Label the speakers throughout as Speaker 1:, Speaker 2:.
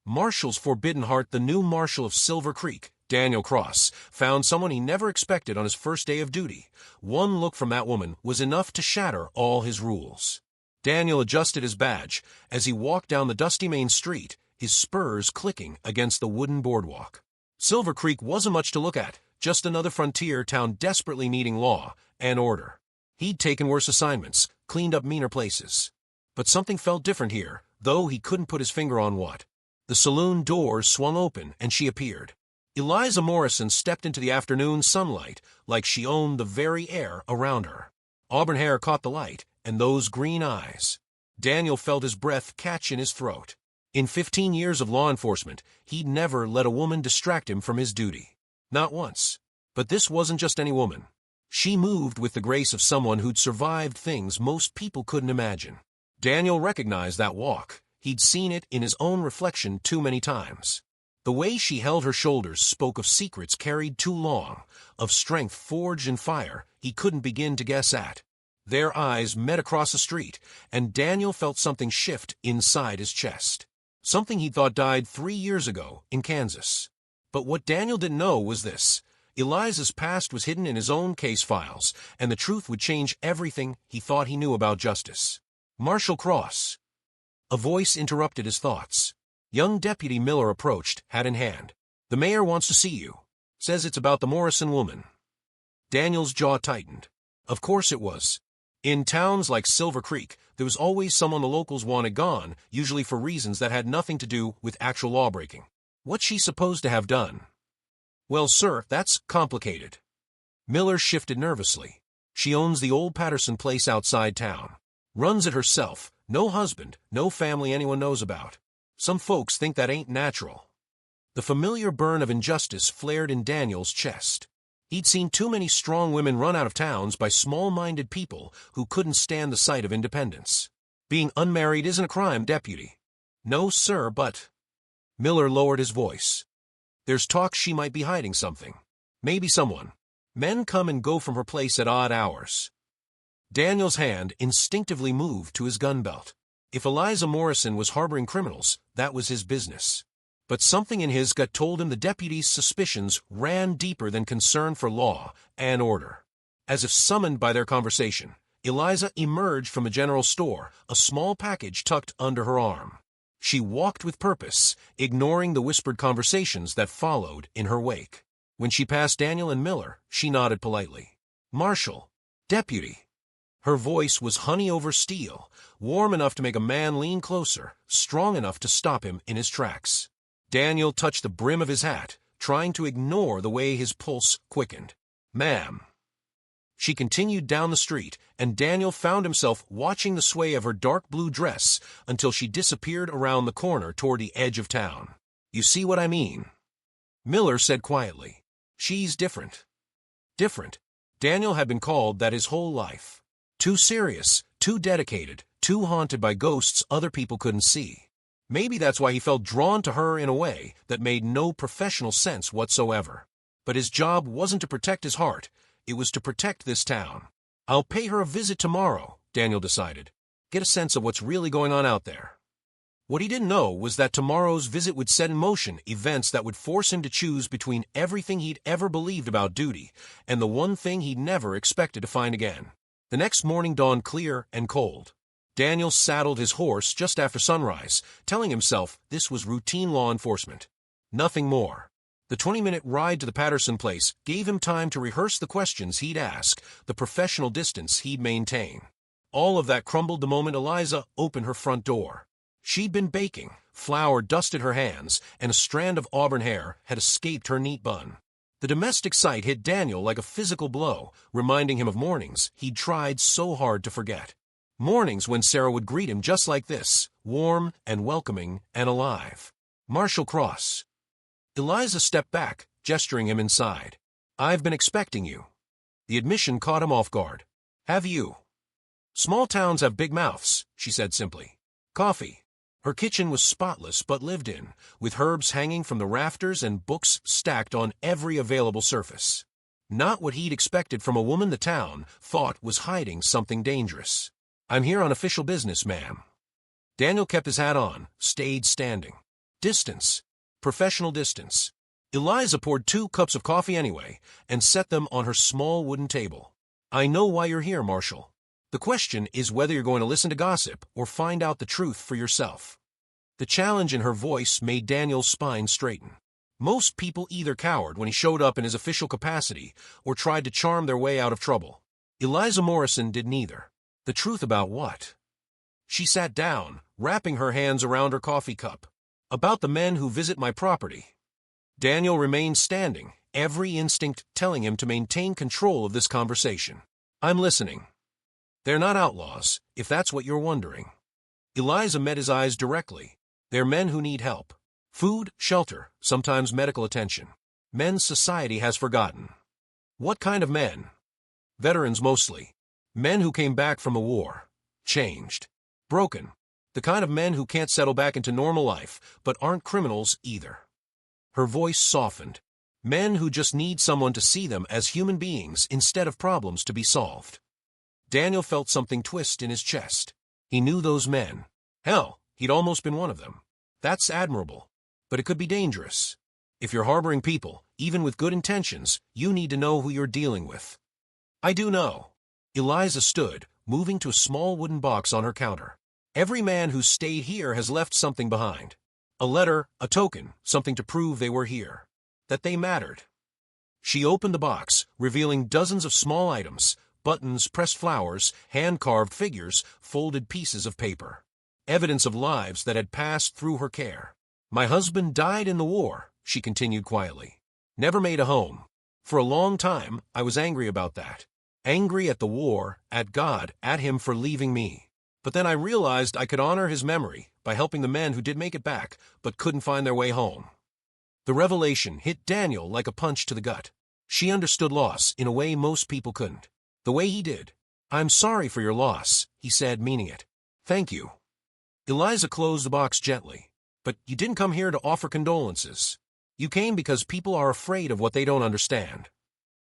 Speaker 1: Marshal's forbidden heart. The new marshal of Silver Creek, Daniel Cross, found someone he never expected on his first day of duty. One look from that woman was enough to shatter all his rules. Daniel adjusted his badge as he walked down the dusty main street, his spurs clicking against the wooden boardwalk. Silver Creek wasn't much to look at, just another frontier town desperately needing law and order. He'd taken worse assignments, cleaned up meaner places. But something felt different here, though he couldn't put his finger on what. The saloon doors swung open and she appeared. Eliza Morrison stepped into the afternoon sunlight like she owned the very air around her. Auburn hair caught the light, and those green eyes. Daniel felt his breath catch in his throat. In 15 years of law enforcement, he'd never let a woman distract him from his duty. Not once. But this wasn't just any woman. She moved with the grace of someone who'd survived things most people couldn't imagine. Daniel recognized that walk. He'd seen it in his own reflection too many times. The way she held her shoulders spoke of secrets carried too long, of strength forged in fire he couldn't begin to guess at. Their eyes met across the street, and Daniel felt something shift inside his chest. Something he thought died 3 years ago in Kansas. But what Daniel didn't know was this. Eliza's past was hidden in his own case files, and the truth would change everything he thought he knew about justice. Marshal Cross. A voice interrupted his thoughts. Young Deputy Miller approached, hat in hand. "The mayor wants to see you. Says it's about the Morrison woman." Daniel's jaw tightened. Of course it was. In towns like Silver Creek, there was always someone the locals wanted gone, usually for reasons that had nothing to do with actual lawbreaking. What's she supposed to have done? "Well, sir, that's complicated." Miller shifted nervously. "She owns the old Patterson place outside town. Runs it herself. No husband, no family anyone knows about. Some folks think that ain't natural." The familiar burn of injustice flared in Daniel's chest. He'd seen too many strong women run out of towns by small-minded people who couldn't stand the sight of independence. "Being unmarried isn't a crime, Deputy." "No, sir, but—" Miller lowered his voice. "There's talk she might be hiding something. Maybe someone. Men come and go from her place at odd hours." Daniel's hand instinctively moved to his gun belt. If Eliza Morrison was harboring criminals, that was his business. But something in his gut told him the deputy's suspicions ran deeper than concern for law and order. As if summoned by their conversation, Eliza emerged from a general store, a small package tucked under her arm. She walked with purpose, ignoring the whispered conversations that followed in her wake. When she passed Daniel and Miller, she nodded politely. "Marshal. Deputy." Her voice was honey over steel, warm enough to make a man lean closer, strong enough to stop him in his tracks. Daniel touched the brim of his hat, trying to ignore the way his pulse quickened. "Ma'am." She continued down the street, and Daniel found himself watching the sway of her dark blue dress until she disappeared around the corner toward the edge of town. "You see what I mean?" Miller said quietly. "She's different." Different. Daniel had been called that his whole life. Too serious, too dedicated, too haunted by ghosts other people couldn't see. Maybe that's why he felt drawn to her in a way that made no professional sense whatsoever. But his job wasn't to protect his heart, it was to protect this town. "I'll pay her a visit tomorrow," Daniel decided. "Get a sense of what's really going on out there." What he didn't know was that tomorrow's visit would set in motion events that would force him to choose between everything he'd ever believed about duty and the one thing he'd never expected to find again. The next morning dawned clear and cold. Daniel saddled his horse just after sunrise, telling himself this was routine law enforcement. Nothing more. The 20-minute ride to the Patterson place gave him time to rehearse the questions he'd ask, the professional distance he'd maintain. All of that crumbled the moment Eliza opened her front door. She'd been baking, flour dusted her hands, and a strand of auburn hair had escaped her neat bun. The domestic sight hit Daniel like a physical blow, reminding him of mornings he'd tried so hard to forget. Mornings when Sarah would greet him just like this, warm and welcoming and alive. "Marshal Cross." Eliza stepped back, gesturing him inside. "I've been expecting you." The admission caught him off guard. "Have you?" "Small towns have big mouths," she said simply. "Coffee." Her kitchen was spotless but lived in, with herbs hanging from the rafters and books stacked on every available surface. Not what he'd expected from a woman the town thought was hiding something dangerous. "I'm here on official business, ma'am." Daniel kept his hat on, stayed standing. Distance. Professional distance. Eliza poured 2 cups of coffee anyway and set them on her small wooden table. I know why you're here, Marshal. The question is whether you're going to listen to gossip or find out the truth for yourself. The challenge in her voice made Daniel's spine straighten. Most people either cowered when he showed up in his official capacity or tried to charm their way out of trouble. Eliza Morrison did neither. The truth about what? She sat down, wrapping her hands around her coffee cup. About the men who visit my property. Daniel remained standing, every instinct telling him to maintain control of this conversation. I'm listening. They're not outlaws, if that's what you're wondering. Eliza met his eyes directly. They're men who need help. Food, shelter, sometimes medical attention. Men society has forgotten. What kind of men? Veterans mostly. Men who came back from a war. Changed. Broken. The kind of men who can't settle back into normal life, but aren't criminals either. Her voice softened. Men who just need someone to see them as human beings instead of problems to be solved. Daniel felt something twist in his chest. He knew those men. Hell, he'd almost been one of them. That's admirable. But it could be dangerous. If you're harboring people, even with good intentions, you need to know who you're dealing with. I do know. Eliza stood, moving to a small wooden box on her counter. Every man who's stayed here has left something behind. A letter, a token, something to prove they were here. That they mattered. She opened the box, revealing dozens of small items, buttons, pressed flowers, hand-carved figures, folded pieces of paper. Evidence of lives that had passed through her care. My husband died in the war, she continued quietly. Never made a home. For a long time, I was angry about that. Angry at the war, at God, at him for leaving me. But then I realized I could honor his memory by helping the men who did make it back, but couldn't find their way home. The revelation hit Daniel like a punch to the gut. She understood loss in a way most people couldn't. The way he did. I'm sorry for your loss, he said, meaning it. Thank you. Eliza closed the box gently. But you didn't come here to offer condolences. You came because people are afraid of what they don't understand.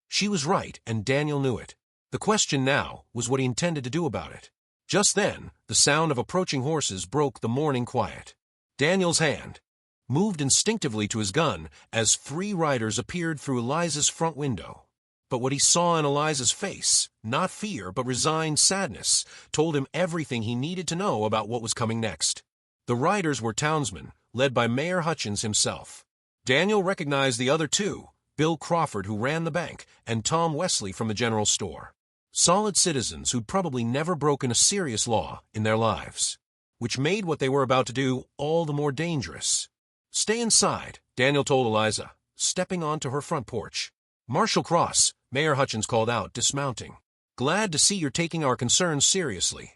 Speaker 1: She was right, and Daniel knew it. The question now was what he intended to do about it. Just then, the sound of approaching horses broke the morning quiet. Daniel's hand moved instinctively to his gun as 3 riders appeared through Eliza's front window. But what he saw in Eliza's face, not fear but resigned sadness, told him everything he needed to know about what was coming next. The riders were townsmen, led by Mayor Hutchins himself. Daniel recognized the other 2, Bill Crawford, who ran the bank, and Tom Wesley from the general store. Solid citizens who'd probably never broken a serious law in their lives, which made what they were about to do all the more dangerous. Stay inside, Daniel told Eliza, stepping onto her front porch. Marshal Cross, Mayor Hutchins called out, dismounting. Glad to see you're taking our concerns seriously.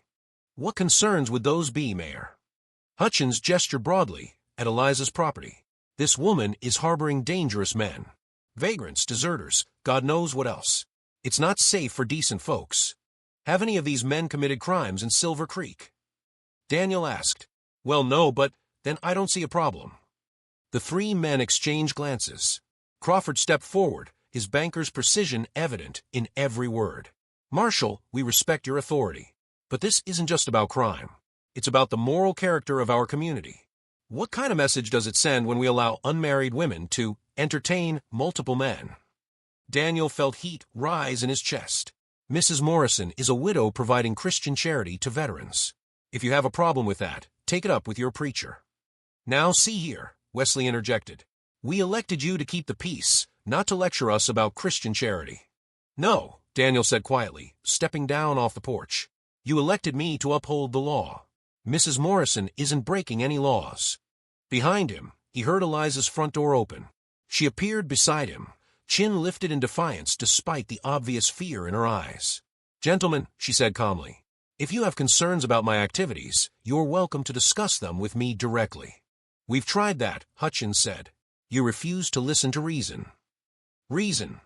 Speaker 1: What concerns would those be, Mayor? Hutchins gestured broadly at Eliza's property. This woman is harboring dangerous men. Vagrants, deserters, God knows what else. It's not safe for decent folks. Have any of these men committed crimes in Silver Creek? Daniel asked. Well, no, but then I don't see a problem. The 3 men exchanged glances. Crawford stepped forward, his banker's precision evident in every word. Marshal, we respect your authority. But this isn't just about crime. It's about the moral character of our community. What kind of message does it send when we allow unmarried women to entertain multiple men? Daniel felt heat rise in his chest. Mrs. Morrison is a widow providing Christian charity to veterans. If you have a problem with that, take it up with your preacher. Now see here, Wesley interjected. We elected you to keep the peace, not to lecture us about Christian charity. No, Daniel said quietly, stepping down off the porch. You elected me to uphold the law. Mrs. Morrison isn't breaking any laws. Behind him, he heard Eliza's front door open. She appeared beside him, chin lifted in defiance despite the obvious fear in her eyes. Gentlemen, she said calmly, if you have concerns about my activities, you're welcome to discuss them with me directly. We've tried that, Hutchins said. You refuse to listen to reason. Reason.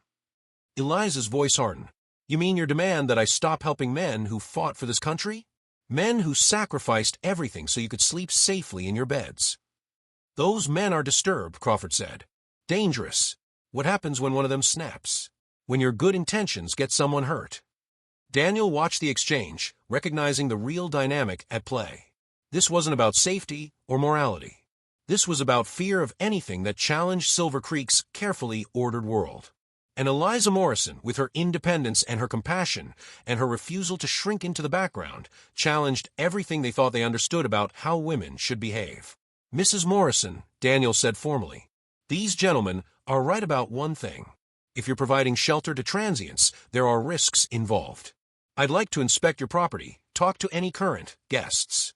Speaker 1: Eliza's voice hardened. You mean your demand that I stop helping men who fought for this country? Men who sacrificed everything so you could sleep safely in your beds. Those men are disturbed, Crawford said. Dangerous. What happens when one of them snaps? When your good intentions get someone hurt? Daniel watched the exchange, recognizing the real dynamic at play. This wasn't about safety or morality. This was about fear of anything that challenged Silver Creek's carefully ordered world. And Eliza Morrison, with her independence and her compassion, and her refusal to shrink into the background, challenged everything they thought they understood about how women should behave. "Mrs. Morrison," Daniel said formally, "these gentlemen are right about one thing. If you're providing shelter to transients, there are risks involved. I'd like to inspect your property, talk to any current guests."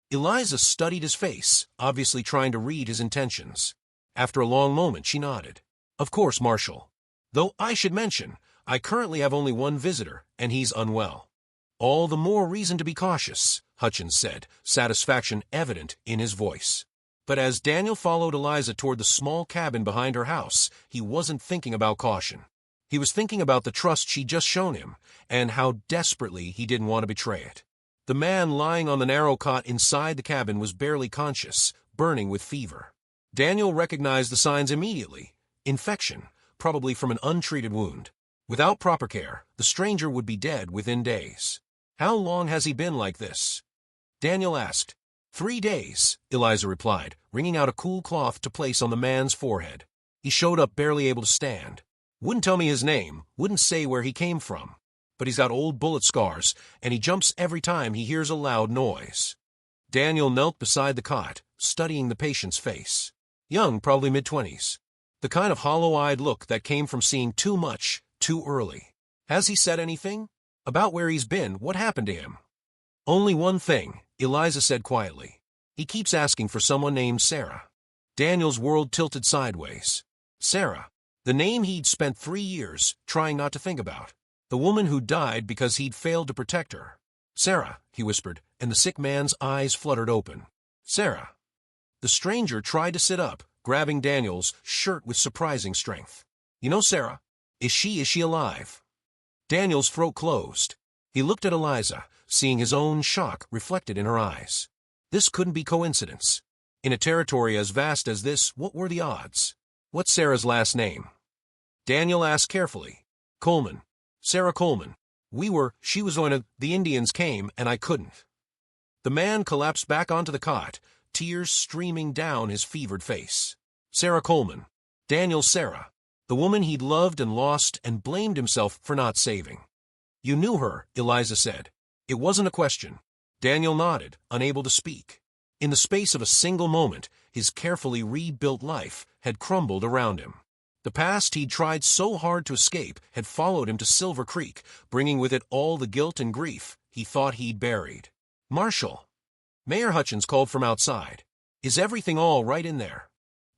Speaker 1: Eliza studied his face, obviously trying to read his intentions. After a long moment, she nodded. "Of course, Marshal. Though I should mention, I currently have only one visitor, and he's unwell." "All the more reason to be cautious," Hutchins said, satisfaction evident in his voice. But as Daniel followed Eliza toward the small cabin behind her house, he wasn't thinking about caution. He was thinking about the trust she'd just shown him, and how desperately he didn't want to betray it. The man lying on the narrow cot inside the cabin was barely conscious, burning with fever. Daniel recognized the signs immediately. Infection, probably from an untreated wound. Without proper care, the stranger would be dead within days. "How long has he been like this?" Daniel asked. 3 days, Eliza replied, wringing out a cool cloth to place on the man's forehead. "He showed up barely able to stand. Wouldn't tell me his name, wouldn't say where he came from. But he's got old bullet scars, and he jumps every time he hears a loud noise." Daniel knelt beside the cot, studying the patient's face. Young, probably mid-20s. The kind of hollow-eyed look that came from seeing too much, too early. "Has he said anything? About where he's been, what happened to him?" "Only one thing," Eliza said quietly. "He keeps asking for someone named Sarah." Daniel's world tilted sideways. Sarah. The name he'd spent 3 years trying not to think about. The woman who died because he'd failed to protect her. "Sarah," he whispered, and the sick man's eyes fluttered open. "Sarah." The stranger tried to sit up, grabbing Daniel's shirt with surprising strength. "You know Sarah? Is she alive?" Daniel's throat closed. He looked at Eliza, seeing his own shock reflected in her eyes. This couldn't be coincidence. In a territory as vast as this, what were the odds? "What's Sarah's last name?" Daniel asked carefully. "Coleman. Sarah Coleman. She was going to, the Indians came, and I couldn't." The man collapsed back onto the cot, tears streaming down his fevered face. Sarah Coleman. Daniel's Sarah. The woman he'd loved and lost and blamed himself for not saving. "You knew her," Eliza said. It wasn't a question. Daniel nodded, unable to speak. In the space of a single moment, his carefully rebuilt life had crumbled around him. The past he'd tried so hard to escape had followed him to Silver Creek, bringing with it all the guilt and grief he thought he'd buried. "Marshal." Mayor Hutchins called from outside. "Is everything all right in there?"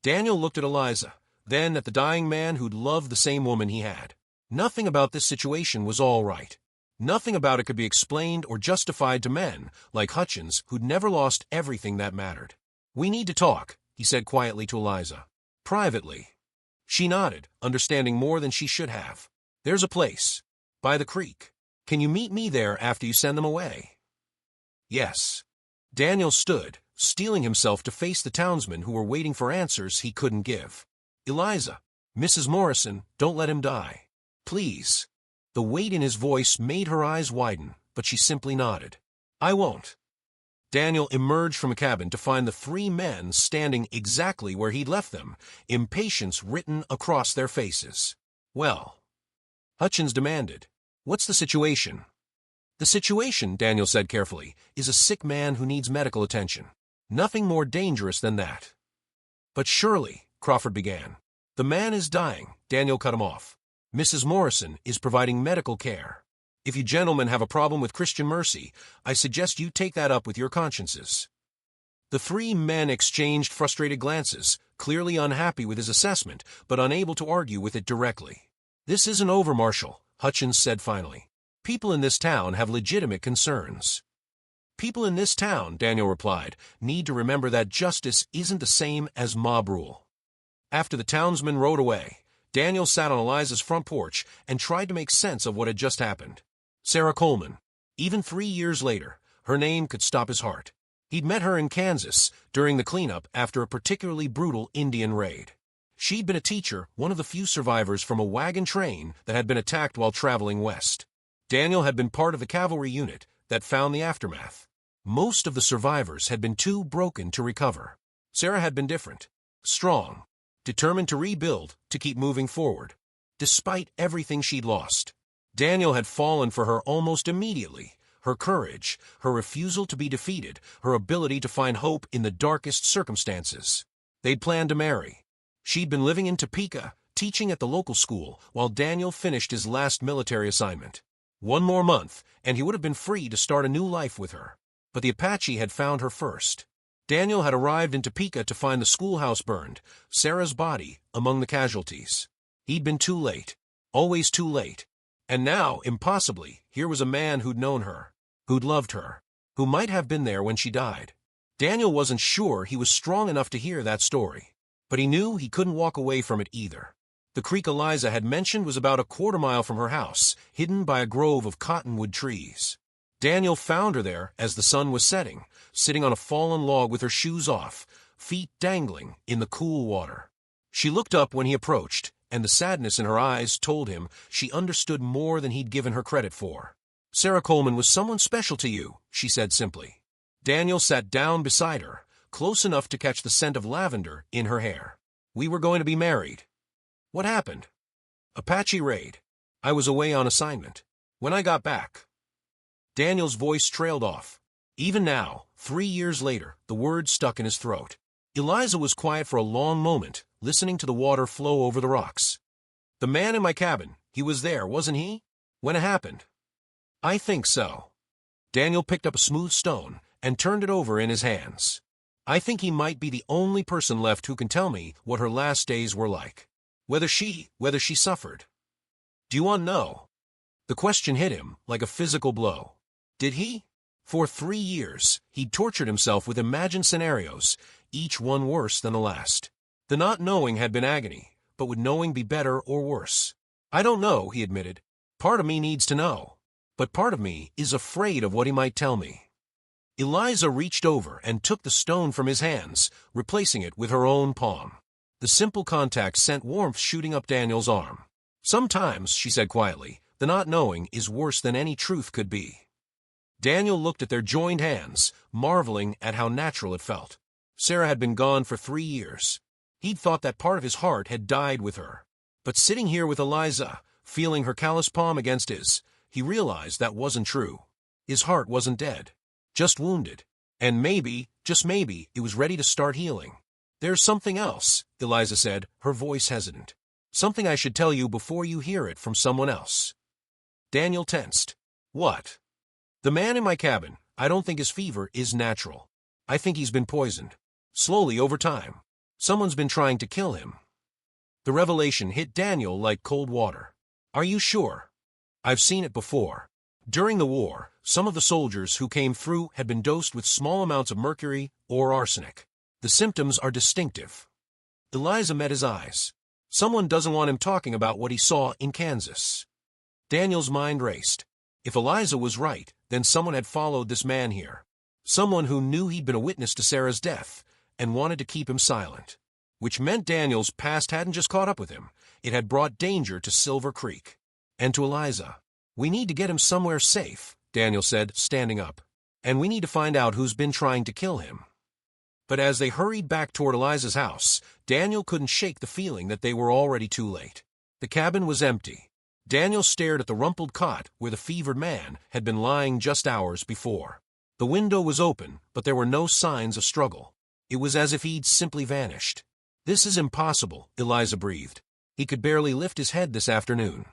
Speaker 1: Daniel looked at Eliza, then at the dying man who'd loved the same woman he had. Nothing about this situation was all right. Nothing about it could be explained or justified to men like Hutchins who'd never lost everything that mattered. "We need to talk," he said quietly to Eliza. "Privately." She nodded, understanding more than she should have. "There's a place. By the creek. Can you meet me there after you send them away?" "Yes." Daniel stood, steeling himself to face the townsmen who were waiting for answers he couldn't give. "Eliza, Mrs. Morrison, don't let him die. Please." The weight in his voice made her eyes widen, but she simply nodded. "I won't." Daniel emerged from a cabin to find the 3 men standing exactly where he'd left them, impatience written across their faces. "Well?" Hutchins demanded. "What's the situation?" "The situation," Daniel said carefully, "is a sick man who needs medical attention. Nothing more dangerous than that." "But surely," Crawford began. "The man is dying," Daniel cut him off. "Mrs. Morrison is providing medical care. If you gentlemen have a problem with Christian mercy, I suggest you take that up with your consciences." The 3 men exchanged frustrated glances, clearly unhappy with his assessment, but unable to argue with it directly. "This isn't over, Marshal," Hutchins said finally. "People in this town have legitimate concerns." "People in this town," Daniel replied, "need to remember that justice isn't the same as mob rule." After the townsmen rode away, Daniel sat on Eliza's front porch and tried to make sense of what had just happened. Sarah Coleman. Even 3 years later, her name could stop his heart. He'd met her in Kansas during the cleanup after a particularly brutal Indian raid. She'd been a teacher, one of the few survivors from a wagon train that had been attacked while traveling west. Daniel had been part of the cavalry unit that found the aftermath. Most of the survivors had been too broken to recover. Sarah had been different. Strong. Determined to rebuild, to keep moving forward. Despite everything she'd lost. Daniel had fallen for her almost immediately. Her courage, her refusal to be defeated, her ability to find hope in the darkest circumstances. They'd planned to marry. She'd been living in Topeka, teaching at the local school, while Daniel finished his last military assignment. One more month, and he would have been free to start a new life with her. But the Apache had found her first. Daniel had arrived in Topeka to find the schoolhouse burned, Sarah's body among the casualties. He'd been too late. Always too late. And now, impossibly, here was a man who'd known her, who'd loved her, who might have been there when she died. Daniel wasn't sure he was strong enough to hear that story, but he knew he couldn't walk away from it either. The creek Eliza had mentioned was about a quarter-mile from her house, hidden by a grove of cottonwood trees. Daniel found her there as the sun was setting, sitting on a fallen log with her shoes off, feet dangling in the cool water. She looked up when he approached, and the sadness in her eyes told him she understood more than he'd given her credit for. "Sarah Coleman was someone special to you," she said simply. Daniel sat down beside her, close enough to catch the scent of lavender in her hair. "We were going to be married." "What happened?" "Apache raid. I was away on assignment. When I got back." Daniel's voice trailed off. Even now, 3 years later, the words stuck in his throat. Eliza was quiet for a long moment, listening to the water flow over the rocks. "The man in my cabin, he was there, wasn't he? When it happened?" "I think so." Daniel picked up a smooth stone and turned it over in his hands. "I think he might be the only person left who can tell me what her last days were like. Whether she suffered." "Do you want to know?" The question hit him like a physical blow. Did he? For 3 years, he'd tortured himself with imagined scenarios, each one worse than the last. The not knowing had been agony, but would knowing be better or worse? "I don't know," he admitted. "Part of me needs to know. But part of me is afraid of what he might tell me." Eliza reached over and took the stone from his hands, replacing it with her own palm. The simple contact sent warmth shooting up Daniel's arm. "Sometimes," she said quietly, "the not knowing is worse than any truth could be." Daniel looked at their joined hands, marveling at how natural it felt. Sarah had been gone for 3 years. He'd thought that part of his heart had died with her. But sitting here with Eliza, feeling her callous palm against his, he realized that wasn't true. His heart wasn't dead, just wounded. And maybe, just maybe, it was ready to start healing. "There's something else," Eliza said, her voice hesitant. "Something I should tell you before you hear it from someone else." Daniel tensed. "What?" "The man in my cabin, I don't think his fever is natural. I think he's been poisoned. Slowly over time. Someone's been trying to kill him." The revelation hit Daniel like cold water. "Are you sure?" "I've seen it before. During the war, some of the soldiers who came through had been dosed with small amounts of mercury or arsenic. The symptoms are distinctive." Eliza met his eyes. Someone doesn't want him talking about what he saw in Kansas. Daniel's mind raced. If Eliza was right, then someone had followed this man here. Someone who knew he'd been a witness to Sarah's death and wanted to keep him silent. Which meant Daniel's past hadn't just caught up with him. It had brought danger to Silver Creek. And to Eliza. "We need to get him somewhere safe," Daniel said, standing up. "And we need to find out who's been trying to kill him." But as they hurried back toward Eliza's house, Daniel couldn't shake the feeling that they were already too late. The cabin was empty. Daniel stared at the rumpled cot where the fevered man had been lying just hours before. The window was open, but there were no signs of struggle. It was as if he'd simply vanished. "This is impossible," Eliza breathed. "He could barely lift his head this afternoon."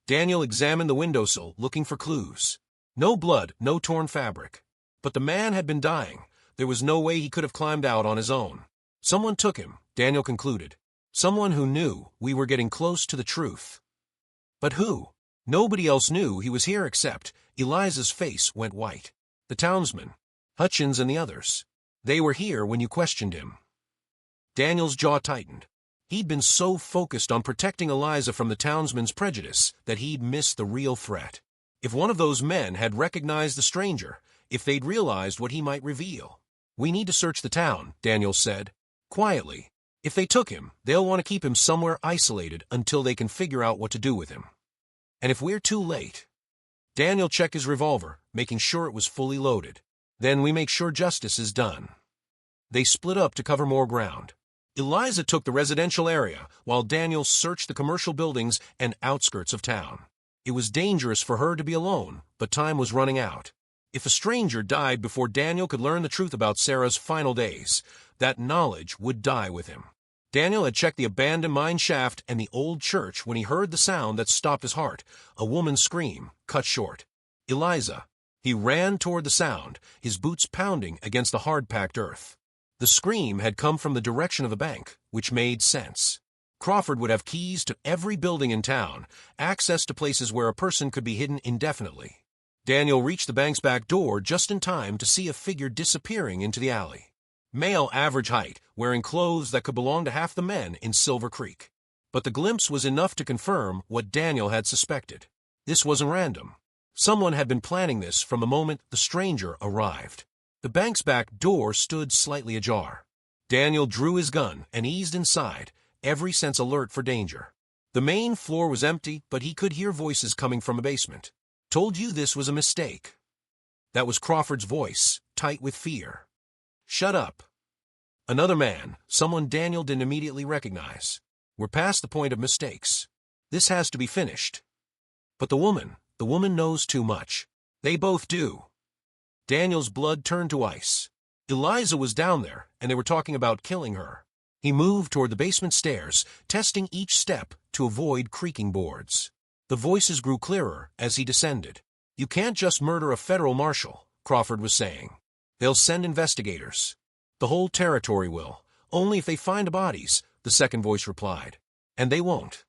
Speaker 1: Daniel examined the windowsill, looking for clues. No blood, no torn fabric. But the man had been dying. There was no way he could have climbed out on his own. Someone took him, Daniel concluded. Someone who knew we were getting close to the truth. But who? Nobody else knew he was here except Eliza's face went white. The townsmen, Hutchins and the others. They were here when you questioned him. Daniel's jaw tightened. He'd been so focused on protecting Eliza from the townsmen's prejudice that he'd missed the real threat. If one of those men had recognized the stranger, if they'd realized what he might reveal. "We need to search the town," Daniel said, quietly. "If they took him, they'll want to keep him somewhere isolated until they can figure out what to do with him. And if we're too late..." Daniel checked his revolver, making sure it was fully loaded. "Then we make sure justice is done." They split up to cover more ground. Eliza took the residential area, while Daniel searched the commercial buildings and outskirts of town. It was dangerous for her to be alone, but time was running out. If a stranger died before Daniel could learn the truth about Sarah's final days, that knowledge would die with him. Daniel had checked the abandoned mine shaft and the old church when he heard the sound that stopped his heart, a woman's scream, cut short. Eliza. He ran toward the sound, his boots pounding against the hard-packed earth. The scream had come from the direction of the bank, which made sense. Crawford would have keys to every building in town, access to places where a person could be hidden indefinitely. Daniel reached the bank's back door just in time to see a figure disappearing into the alley. Male average height, wearing clothes that could belong to half the men in Silver Creek. But the glimpse was enough to confirm what Daniel had suspected. This wasn't random. Someone had been planning this from the moment the stranger arrived. The bank's back door stood slightly ajar. Daniel drew his gun and eased inside, every sense alert for danger. The main floor was empty, but he could hear voices coming from a basement. "Told you this was a mistake." That was Crawford's voice, tight with fear. "Shut up." Another man, someone Daniel didn't immediately recognize. "We're past the point of mistakes. This has to be finished." But the woman knows too much. They both do. Daniel's blood turned to ice. Eliza was down there, and they were talking about killing her. He moved toward the basement stairs, testing each step to avoid creaking boards. The voices grew clearer as he descended. "You can't just murder a federal marshal," Crawford was saying. "They'll send investigators." "The whole territory will. Only if they find the bodies," the second voice replied. "And they won't."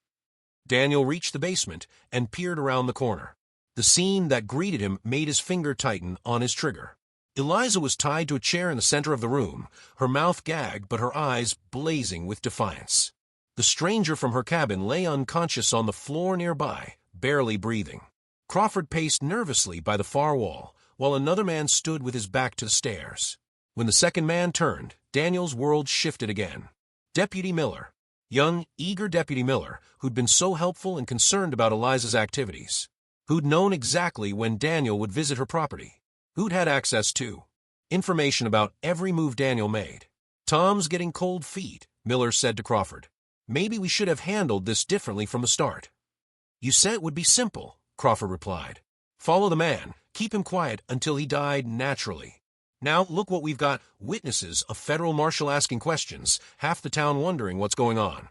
Speaker 1: Daniel reached the basement and peered around the corner. The scene that greeted him made his finger tighten on his trigger. Eliza was tied to a chair in the center of the room, her mouth gagged but her eyes blazing with defiance. The stranger from her cabin lay unconscious on the floor nearby, barely breathing. Crawford paced nervously by the far wall, while another man stood with his back to the stairs. When the second man turned, Daniel's world shifted again. Deputy Miller. Young, eager Deputy Miller, who'd been so helpful and concerned about Eliza's activities. Who'd known exactly when Daniel would visit her property. Who'd had access to information about every move Daniel made. "Tom's getting cold feet," Miller said to Crawford. "Maybe we should have handled this differently from the start." "You said it would be simple," Crawford replied. "Follow the man, keep him quiet until he died naturally. Now look what we've got, witnesses, a federal marshal asking questions, half the town wondering what's going on."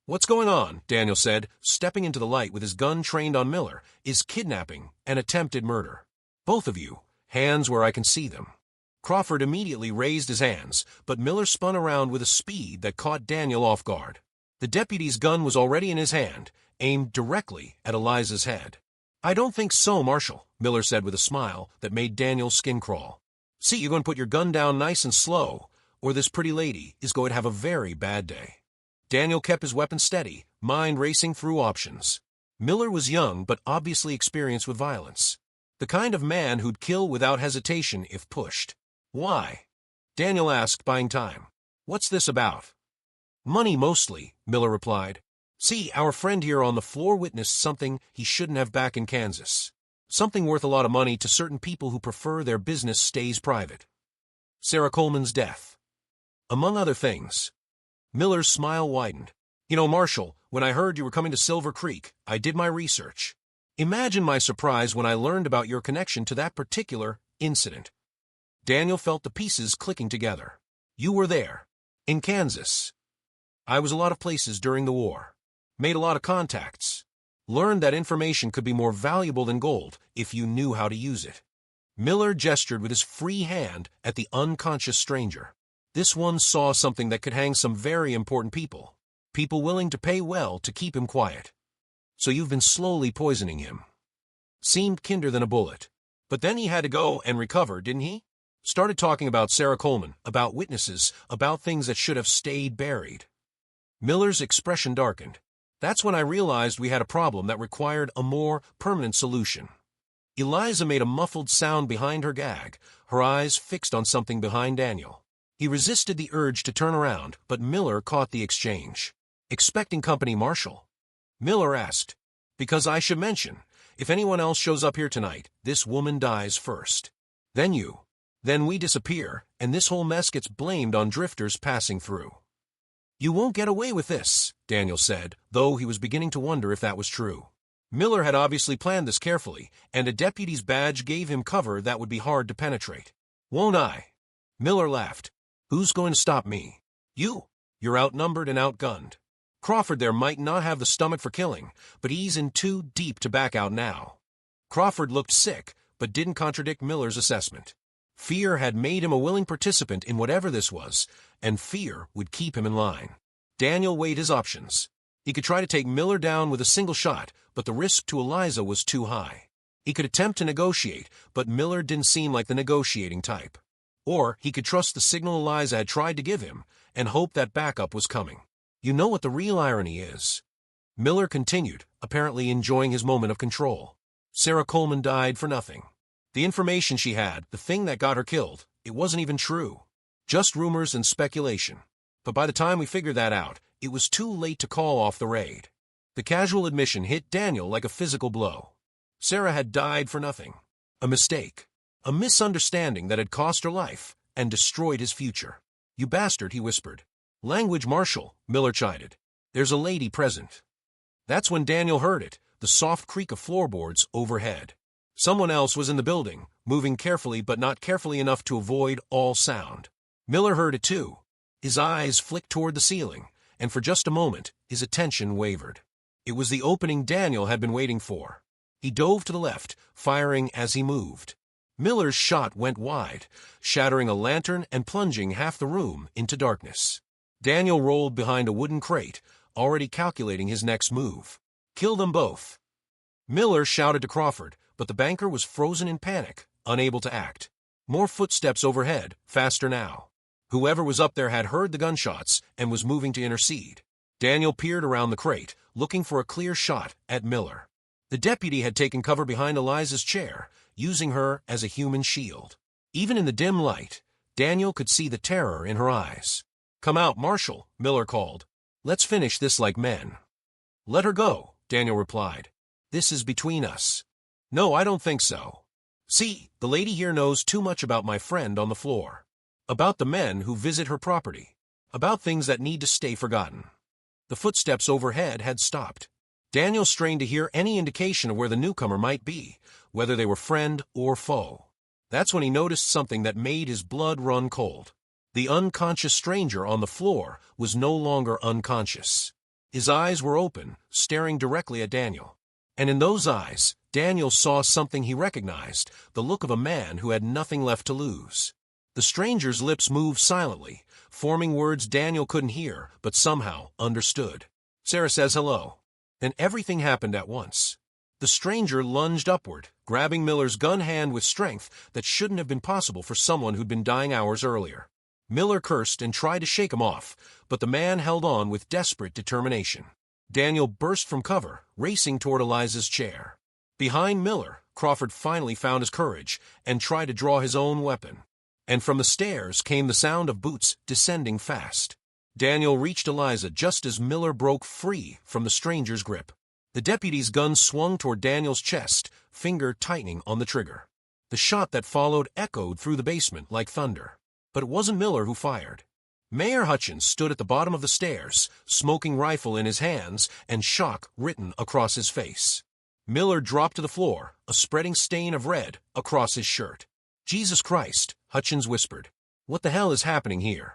Speaker 1: "What's going on," Daniel said, stepping into the light with his gun trained on Miller, "is kidnapping and attempted murder. Both of you, hands where I can see them." Crawford immediately raised his hands, but Miller spun around with a speed that caught Daniel off guard. The deputy's gun was already in his hand, aimed directly at Eliza's head. "I don't think so, Marshal," Miller said with a smile that made Daniel's skin crawl. "See, you're going to put your gun down nice and slow, or this pretty lady is going to have a very bad day." Daniel kept his weapon steady, mind racing through options. Miller was young but obviously experienced with violence. The kind of man who'd kill without hesitation if pushed. "Why?" Daniel asked, buying time. "What's this about?" "Money mostly," Miller replied. "See, our friend here on the floor witnessed something he shouldn't have back in Kansas. Something worth a lot of money to certain people who prefer their business stays private. Sarah Coleman's death. Among other things." Miller's smile widened. "You know, Marshal, when I heard you were coming to Silver Creek, I did my research. Imagine my surprise when I learned about your connection to that particular incident." Daniel felt the pieces clicking together. "You were there. In Kansas. I was a lot of places during the war. Made a lot of contacts. Learned that information could be more valuable than gold if you knew how to use it." Miller gestured with his free hand at the unconscious stranger. This one saw something that could hang some very important people. People willing to pay well to keep him quiet. "So you've been slowly poisoning him." Seemed kinder than a bullet. But then he had to go and recover, didn't he? Started talking about Sarah Coleman, about witnesses, about things that should have stayed buried. Miller's expression darkened. "That's when I realized we had a problem that required a more permanent solution." Eliza made a muffled sound behind her gag, her eyes fixed on something behind Daniel. He resisted the urge to turn around, but Miller caught the exchange. "Expecting company, Marshal?" Miller asked. "Because I should mention, if anyone else shows up here tonight, this woman dies first. Then you. Then we disappear, and this whole mess gets blamed on drifters passing through. You won't get away with this, Daniel said, though he was beginning to wonder if that was true. Miller had obviously planned this carefully, and a deputy's badge gave him cover that would be hard to penetrate. Won't I? Miller laughed. Who's going to stop me? You. You're outnumbered and outgunned. Crawford there might not have the stomach for killing, but he's in too deep to back out now. Crawford looked sick, but didn't contradict Miller's assessment. Fear had made him a willing participant in whatever this was, and fear would keep him in line. Daniel weighed his options. He could try to take Miller down with a single shot, but the risk to Eliza was too high. He could attempt to negotiate, but Miller didn't seem like the negotiating type. Or he could trust the signal Eliza had tried to give him, and hope that backup was coming. You know what the real irony is? Miller continued, apparently enjoying his moment of control. Sarah Coleman died for nothing. The information she had, the thing that got her killed, it wasn't even true. Just rumors and speculation. But by the time we figured that out, it was too late to call off the raid. The casual admission hit Daniel like a physical blow. Sarah had died for nothing. A mistake. A misunderstanding that had cost her life and destroyed his future. You bastard, he whispered. Language, Marshal, Miller chided. There's a lady present. That's when Daniel heard it, the soft creak of floorboards overhead. Someone else was in the building, moving carefully but not carefully enough to avoid all sound. Miller heard it too. His eyes flicked toward the ceiling, and for just a moment, his attention wavered. It was the opening Daniel had been waiting for. He dove to the left, firing as he moved. Miller's shot went wide, shattering a lantern and plunging half the room into darkness. Daniel rolled behind a wooden crate, already calculating his next move. Kill them both. Miller shouted to Crawford, but the banker was frozen in panic, unable to act. More footsteps overhead, faster now. Whoever was up there had heard the gunshots and was moving to intercede. Daniel peered around the crate, looking for a clear shot at Miller. The deputy had taken cover behind Eliza's chair, using her as a human shield. Even in the dim light, Daniel could see the terror in her eyes. Come out, Marshal, Miller called. Let's finish this like men. Let her go, Daniel replied. This is between us. No, I don't think so. See, the lady here knows too much about my friend on the floor. About the men who visit her property. About things that need to stay forgotten. The footsteps overhead had stopped. Daniel strained to hear any indication of where the newcomer might be, whether they were friend or foe. That's when he noticed something that made his blood run cold. The unconscious stranger on the floor was no longer unconscious. His eyes were open, staring directly at Daniel. And in those eyes, Daniel saw something he recognized, the look of a man who had nothing left to lose. The stranger's lips moved silently, forming words Daniel couldn't hear, but somehow understood. Sarah says hello. Then everything happened at once. The stranger lunged upward, grabbing Miller's gun hand with strength that shouldn't have been possible for someone who'd been dying hours earlier. Miller cursed and tried to shake him off, but the man held on with desperate determination. Daniel burst from cover, racing toward Eliza's chair. Behind Miller, Crawford finally found his courage and tried to draw his own weapon. And from the stairs came the sound of boots descending fast. Daniel reached Eliza just as Miller broke free from the stranger's grip. The deputy's gun swung toward Daniel's chest, finger tightening on the trigger. The shot that followed echoed through the basement like thunder. But it wasn't Miller who fired. Mayor Hutchins stood at the bottom of the stairs, smoking rifle in his hands and shock written across his face. Miller dropped to the floor, a spreading stain of red across his shirt. Jesus Christ, Hutchins whispered. What the hell is happening here?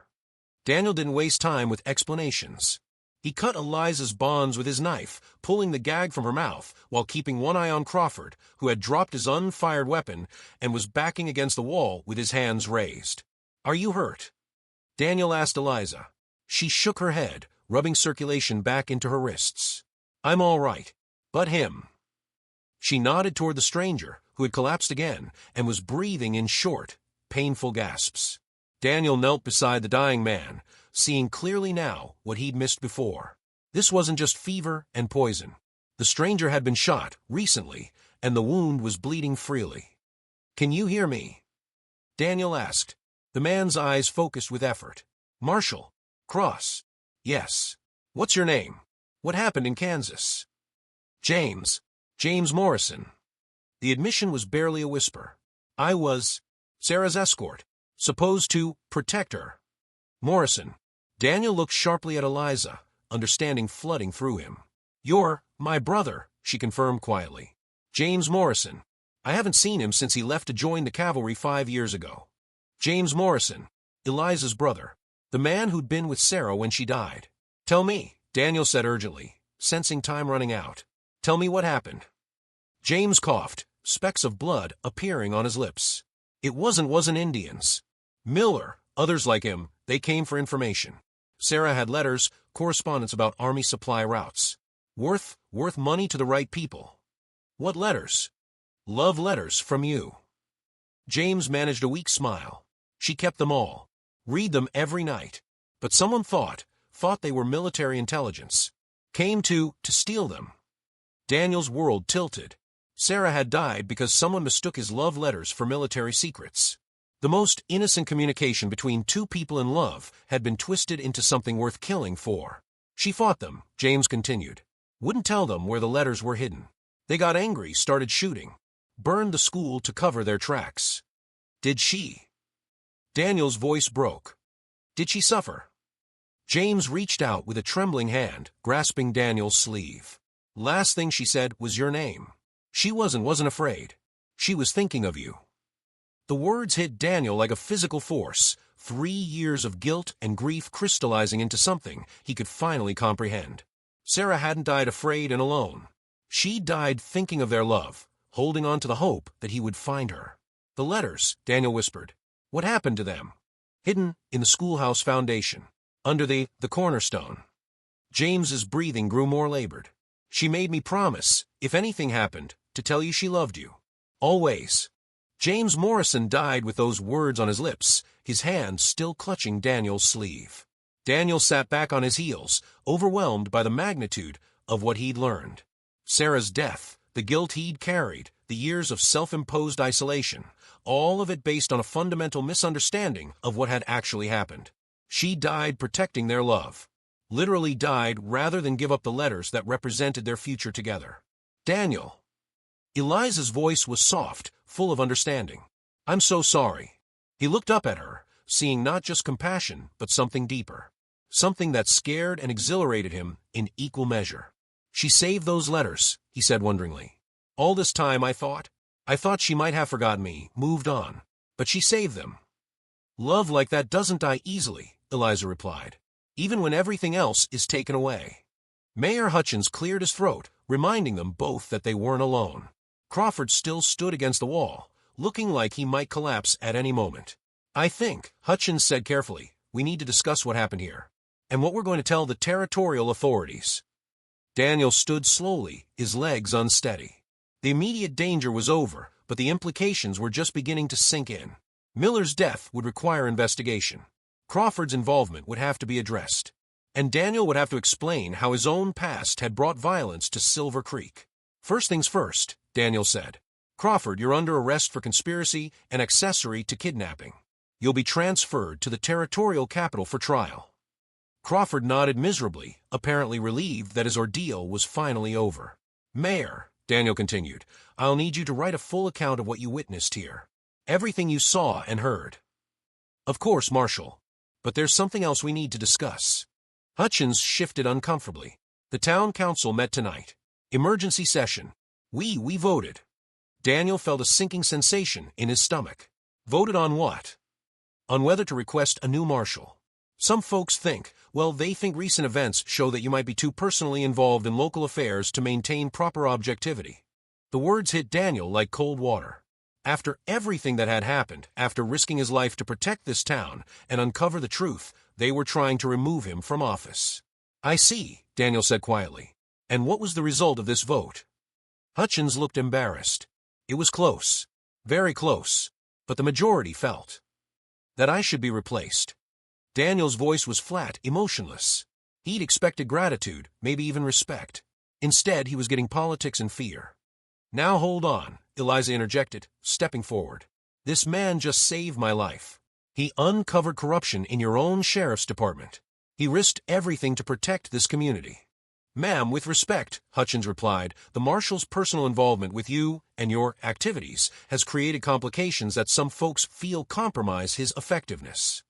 Speaker 1: Daniel didn't waste time with explanations. He cut Eliza's bonds with his knife, pulling the gag from her mouth while keeping one eye on Crawford, who had dropped his unfired weapon and was backing against the wall with his hands raised. Are you hurt? Daniel asked Eliza. She shook her head, rubbing circulation back into her wrists. I'm all right. But him. She nodded toward the stranger, who had collapsed again and was breathing in short, painful gasps. Daniel knelt beside the dying man, seeing clearly now what he'd missed before. This wasn't just fever and poison. The stranger had been shot, recently, and the wound was bleeding freely. Can you hear me? Daniel asked. The man's eyes focused with effort. Marshal. Cross. Yes. What's your name? What happened in Kansas? James Morrison. The admission was barely a whisper. I was Sarah's escort. Supposed to protect her. Morrison. Daniel looked sharply at Eliza, understanding flooding through him. You're my brother, she confirmed quietly. James Morrison. I haven't seen him since he left to join the cavalry 5 years ago. James Morrison. Eliza's brother. The man who'd been with Sarah when she died. Tell me, Daniel said urgently, sensing time running out. Tell me what happened. James coughed, specks of blood appearing on his lips. It wasn't Indians. Miller, others like him, they came for information. Sarah had letters, correspondence about army supply routes. Worth money to the right people. What letters? Love letters from you. James managed a weak smile. She kept them all. Read them every night. But someone thought they were military intelligence. Came to steal them. Daniel's world tilted. Sarah had died because someone mistook his love letters for military secrets. The most innocent communication between two people in love had been twisted into something worth killing for. She fought them, James continued. Wouldn't tell them where the letters were hidden. They got angry, started shooting. Burned the school to cover their tracks. Did she? Daniel's voice broke. Did she suffer? James reached out with a trembling hand, grasping Daniel's sleeve. Last thing she said was your name. She wasn't afraid. She was thinking of you. The words hit Daniel like a physical force, 3 years of guilt and grief crystallizing into something he could finally comprehend. Sarah hadn't died afraid and alone. She died thinking of their love, holding on to the hope that he would find her. The letters, Daniel whispered. What happened to them? Hidden in the schoolhouse foundation, under the cornerstone. James's breathing grew more labored. She made me promise, if anything happened, to tell you she loved you. Always. James Morrison died with those words on his lips, his hand still clutching Daniel's sleeve. Daniel sat back on his heels, overwhelmed by the magnitude of what he'd learned. Sarah's death, the guilt he'd carried, the years of self-imposed isolation, all of it based on a fundamental misunderstanding of what had actually happened. She died protecting their love. Literally died rather than give up the letters that represented their future together. Daniel. Eliza's voice was soft, full of understanding. I'm so sorry. He looked up at her, seeing not just compassion, but something deeper. Something that scared and exhilarated him in equal measure. She saved those letters, he said wonderingly. All this time I thought she might have forgotten me, moved on. But she saved them. Love like that doesn't die easily, Eliza replied. Even when everything else is taken away. Mayor Hutchins cleared his throat, reminding them both that they weren't alone. Crawford still stood against the wall, looking like he might collapse at any moment. I think, Hutchins said carefully, we need to discuss what happened here. And what we're going to tell the territorial authorities. Daniel stood slowly, his legs unsteady. The immediate danger was over, but the implications were just beginning to sink in. Miller's death would require investigation. Crawford's involvement would have to be addressed. And Daniel would have to explain how his own past had brought violence to Silver Creek. First things first, Daniel said. Crawford, you're under arrest for conspiracy and accessory to kidnapping. You'll be transferred to the territorial capital for trial. Crawford nodded miserably, apparently relieved that his ordeal was finally over. Mayor, Daniel continued, I'll need you to write a full account of what you witnessed here. Everything you saw and heard. Of course, Marshal. But there's something else we need to discuss. Hutchins shifted uncomfortably. The town council met tonight. Emergency session. We voted. Daniel felt a sinking sensation in his stomach. Voted on what? On whether to request a new marshal. Some folks think, they think recent events show that you might be too personally involved in local affairs to maintain proper objectivity. The words hit Daniel like cold water. After everything that had happened, after risking his life to protect this town and uncover the truth, they were trying to remove him from office. I see, Daniel said quietly. And what was the result of this vote? Hutchins looked embarrassed. It was close. Very close. But the majority felt that I should be replaced. Daniel's voice was flat, emotionless. He'd expected gratitude, maybe even respect. Instead, he was getting politics and fear. Now hold on, Eliza interjected, stepping forward. This man just saved my life. He uncovered corruption in your own sheriff's department. He risked everything to protect this community. "Ma'am, with respect," Hutchins replied, "the Marshal's personal involvement with you and your activities has created complications that some folks feel compromise his effectiveness."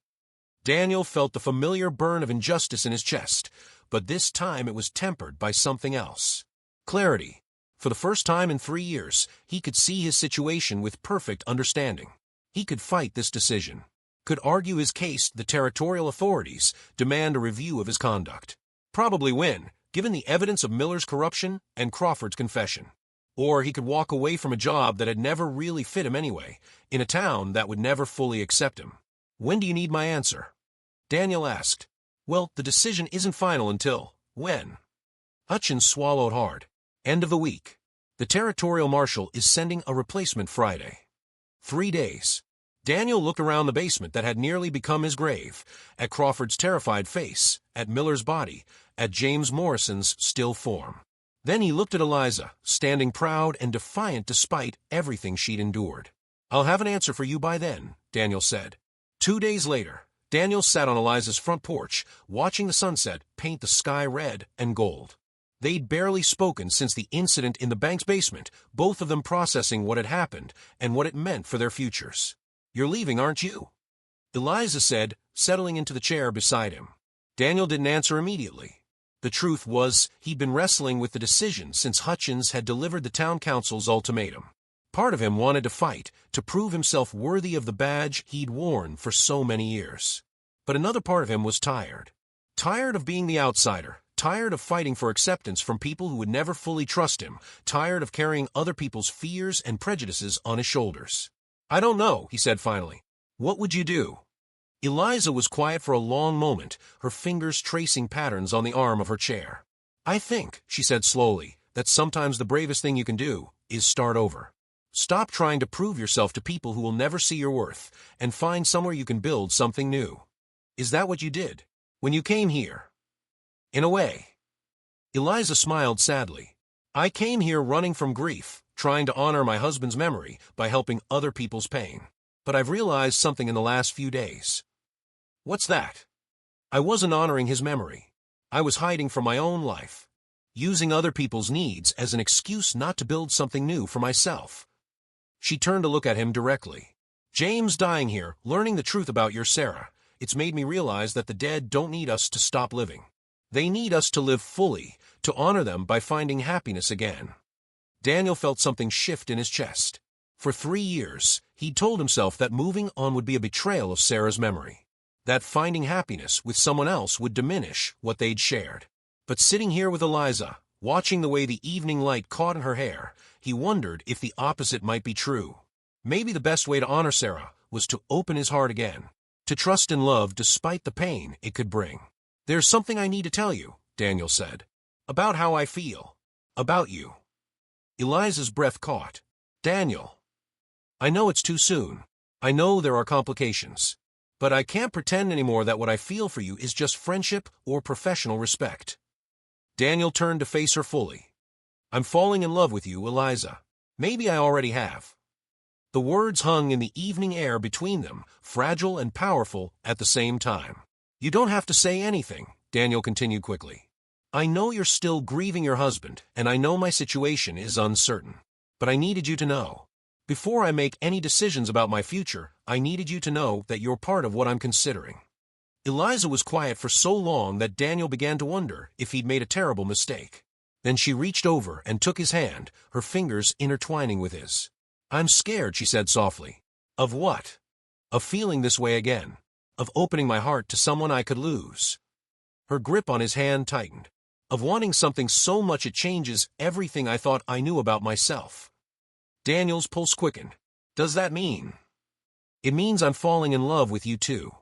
Speaker 1: Daniel felt the familiar burn of injustice in his chest, but this time it was tempered by something else. Clarity. For the first time in 3 years, he could see his situation with perfect understanding. He could fight this decision, could argue his case to the territorial authorities, demand a review of his conduct. Probably win, given the evidence of Miller's corruption and Crawford's confession. Or he could walk away from a job that had never really fit him anyway, in a town that would never fully accept him. "When do you need my answer?" Daniel asked. "Well, the decision isn't final until..." "When?" Hutchins swallowed hard. "End of the week. The territorial marshal is sending a replacement Friday." 3 days. Daniel looked around the basement that had nearly become his grave, at Crawford's terrified face, at Miller's body, at James Morrison's still form. Then he looked at Eliza, standing proud and defiant despite everything she'd endured. "I'll have an answer for you by then," Daniel said. 2 days later, Daniel sat on Eliza's front porch, watching the sunset paint the sky red and gold. They'd barely spoken since the incident in the bank's basement, both of them processing what had happened and what it meant for their futures. "You're leaving, aren't you?" Eliza said, settling into the chair beside him. Daniel didn't answer immediately. The truth was, he'd been wrestling with the decision since Hutchins had delivered the town council's ultimatum. Part of him wanted to fight, to prove himself worthy of the badge he'd worn for so many years. But another part of him was tired. Tired of being the outsider, tired of fighting for acceptance from people who would never fully trust him, tired of carrying other people's fears and prejudices on his shoulders. "I don't know," he said finally. "What would you do?" Eliza was quiet for a long moment, her fingers tracing patterns on the arm of her chair. "I think," she said slowly, "that sometimes the bravest thing you can do is start over. Stop trying to prove yourself to people who will never see your worth, and find somewhere you can build something new." "Is that what you did when you came here?" "In a way." Eliza smiled sadly. "I came here running from grief, trying to honor my husband's memory by helping other people's pain. But I've realized something in the last few days." "What's that?" "I wasn't honoring his memory. I was hiding from my own life, using other people's needs as an excuse not to build something new for myself." She turned to look at him directly. "James dying here, learning the truth about your Sarah, it's made me realize that the dead don't need us to stop living. They need us to live fully, to honor them by finding happiness again." Daniel felt something shift in his chest. For 3 years, he'd told himself that moving on would be a betrayal of Sarah's memory, that finding happiness with someone else would diminish what they'd shared. But sitting here with Eliza, watching the way the evening light caught in her hair, he wondered if the opposite might be true. Maybe the best way to honor Sarah was to open his heart again, to trust in love despite the pain it could bring. "There's something I need to tell you," Daniel said. "About how I feel. About you." Eliza's breath caught. "Daniel, I know it's too soon. I know there are complications. But I can't pretend anymore that what I feel for you is just friendship or professional respect." Daniel turned to face her fully. "I'm falling in love with you, Eliza. Maybe I already have." The words hung in the evening air between them, fragile and powerful at the same time. "You don't have to say anything," Daniel continued quickly. "I know you're still grieving your husband, and I know my situation is uncertain. But I needed you to know. Before I make any decisions about my future, I needed you to know that you're part of what I'm considering." Eliza was quiet for so long that Daniel began to wonder if he'd made a terrible mistake. Then she reached over and took his hand, her fingers intertwining with his. "I'm scared," she said softly. "Of what?" "Of feeling this way again. Of opening my heart to someone I could lose." Her grip on his hand tightened. "Of wanting something so much it changes everything I thought I knew about myself." Daniel's pulse quickened. "Does that mean?" "It means I'm falling in love with you too."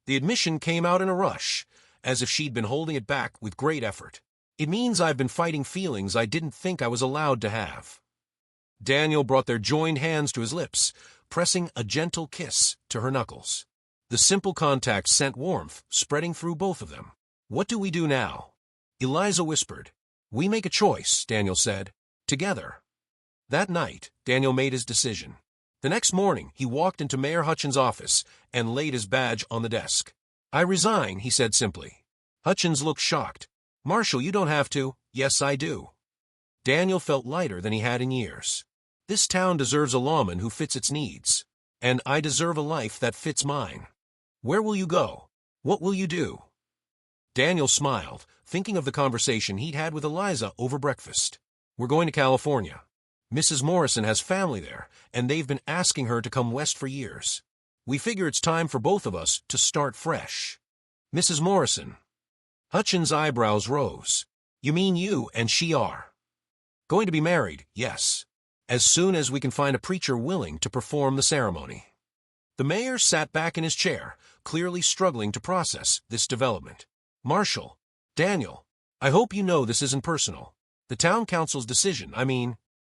Speaker 1: The admission came out in a rush, as if she'd been holding it back with great effort. "It means I've been fighting feelings I didn't think I was allowed to have." Daniel brought their joined hands to his lips, pressing a gentle kiss to her knuckles. The simple contact sent warmth spreading through both of them. "What do we do now?" Eliza whispered. "We make a choice," Daniel said. "Together." That night, Daniel made his decision. The next morning, he walked into Mayor Hutchins' office and laid his badge on the desk. "I resign," he said simply. Hutchins looked shocked. Marshal, you don't have to. Yes, I do. Daniel felt lighter than he had in years. This town deserves a lawman who fits its needs. And I deserve a life that fits mine. Where will you go? What will you do? Daniel smiled, thinking of the conversation he'd had with Eliza over breakfast. We're going to California. Mrs. Morrison has family there, and they've been asking her to come west for years. We figure it's time for both of us to start fresh. Mrs. Morrison. Hutchins' eyebrows rose. You mean you and she are going to be married? Yes. As soon as we can find a preacher willing to perform the ceremony. The mayor sat back in his chair, clearly struggling to process this development. Marshal, Daniel, I hope you know this isn't personal. The town council's decision,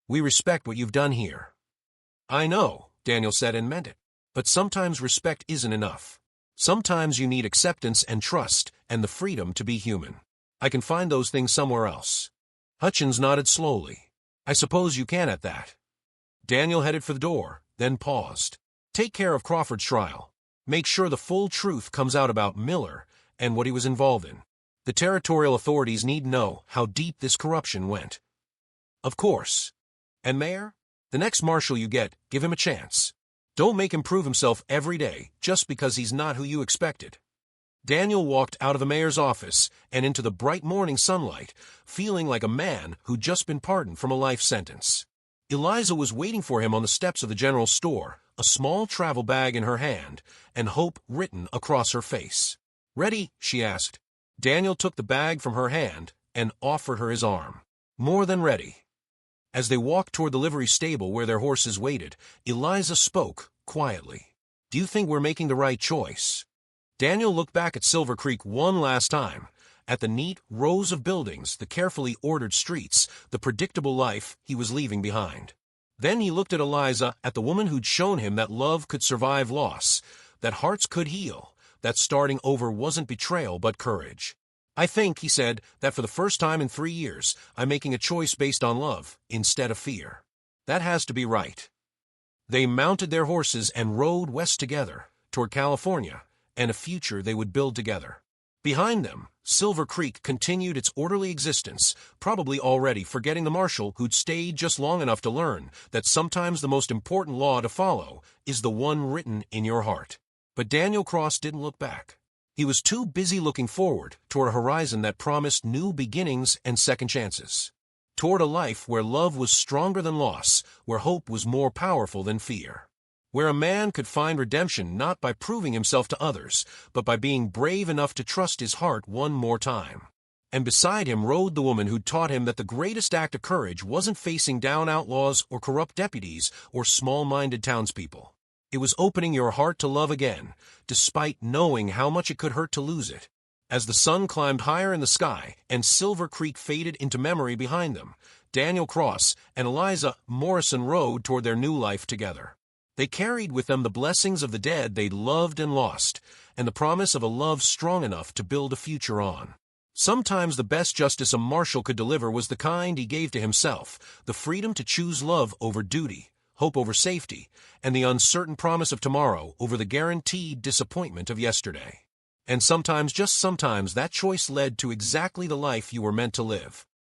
Speaker 1: we respect what you've done here. I know, Daniel said and meant it. But sometimes respect isn't enough. Sometimes you need acceptance and trust and the freedom to be human. I can find those things somewhere else. Hutchins nodded slowly. I suppose you can at that. Daniel headed for the door, then paused. Take care of Crawford's trial. Make sure the full truth comes out about Miller and what he was involved in. The territorial authorities need to know how deep this corruption went. Of course. And Mayor, the next marshal you get, give him a chance. Don't make him prove himself every day just because he's not who you expected. Daniel walked out of the mayor's office and into the bright morning sunlight, feeling like a man who'd just been pardoned from a life sentence. Eliza was waiting for him on the steps of the general store, a small travel bag in her hand, and hope written across her face. Ready? She asked. Daniel took the bag from her hand and offered her his arm. More than ready. As they walked toward the livery stable where their horses waited, Eliza spoke quietly. Do you think we're making the right choice? Daniel looked back at Silver Creek one last time, at the neat rows of buildings, the carefully ordered streets, the predictable life he was leaving behind. Then he looked at Eliza, at the woman who'd shown him that love could survive loss, that hearts could heal, that starting over wasn't betrayal but courage. I think, he said, that for the first time in 3 years, I'm making a choice based on love instead of fear. That has to be right. They mounted their horses and rode west together, toward California, and a future they would build together. Behind them, Silver Creek continued its orderly existence, probably already forgetting the marshal who'd stayed just long enough to learn that sometimes the most important law to follow is the one written in your heart. But Daniel Cross didn't look back. He was too busy looking forward toward a horizon that promised new beginnings and second chances. Toward a life where love was stronger than loss, where hope was more powerful than fear. Where a man could find redemption not by proving himself to others, but by being brave enough to trust his heart one more time. And beside him rode the woman who taught him that the greatest act of courage wasn't facing down outlaws or corrupt deputies or small-minded townspeople. It was opening your heart to love again, despite knowing how much it could hurt to lose it. As the sun climbed higher in the sky and Silver Creek faded into memory behind them, Daniel Cross and Eliza Morrison rode toward their new life together. They carried with them the blessings of the dead they'd loved and lost, and the promise of a love strong enough to build a future on. Sometimes the best justice a marshal could deliver was the kind he gave to himself, the freedom to choose love over duty, hope over safety, and the uncertain promise of tomorrow over the guaranteed disappointment of yesterday. And sometimes, just sometimes, that choice led to exactly the life you were meant to live.